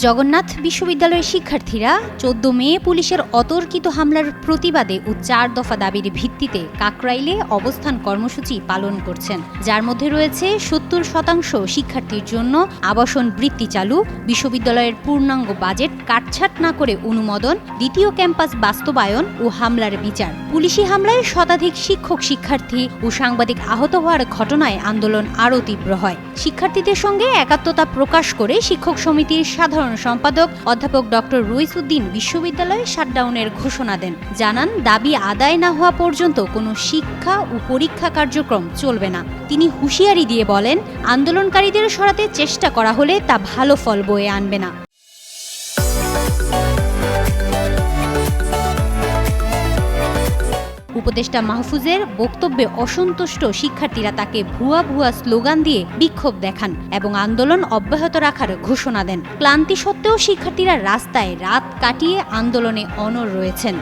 জগন্নাথ বিশ্ববিদ্যালয়ের শিক্ষার্থীরা ১৪ মে পুলিশের অতর্কিত হামলার প্রতিবাদে ও ৪ দফা দাবির ভিত্তিতে কাকরাইলে অবস্থান কর্মসূচি পালন করছেন, যার মধ্যে রয়েছে ৭০% শিক্ষার্থীর জন্য আবাসন বৃত্তি চালু, বিশ্ববিদ্যালয়ের পূর্ণাঙ্গ বাজেট কাটছাঁট না করে অনুমোদন, দ্বিতীয় ক্যাম্পাস বাস্তবায়ন ও হামলার বিচার। পুলিশি হামলায় শতাধিক শিক্ষক, শিক্ষার্থী ও সাংবাদিক আহত হওয়ার ঘটনায় আন্দোলন আরও তীব্র হয়। শিক্ষার্থীদের সঙ্গে একাত্মতা প্রকাশ করে শিক্ষক সমিতির সাধারণ সম্পাদক অধ্যাপক ডক্টর রইসউদ্দিন বিশ্ববিদ্যালয়ে শাটডাউনের ঘোষণা দেন। জানান, দাবি আদায় না হওয়া পর্যন্ত কোনো শিক্ষা ও পরীক্ষা কার্যক্রম চলবে না। তিনি হুঁশিয়ারি দিয়ে বলেন, আন্দোলনকারীদের সরাতে চেষ্টা করা হলে তা ভালো ফল বয়ে আনবে না। উপদেষ্টা মাহফুজের বক্তব্যে অসন্তুষ্ট শিক্ষার্থীরা তাকে ভুয়া স্লোগান দিয়ে বিক্ষোভ দেখান এবং আন্দোলন অব্যাহত রাখার ঘোষণা দেন। ক্লান্তি সত্ত্বেও শিক্ষার্থীরা রাস্তায় রাত কাটিয়ে আন্দোলনে অনড় রয়েছেন।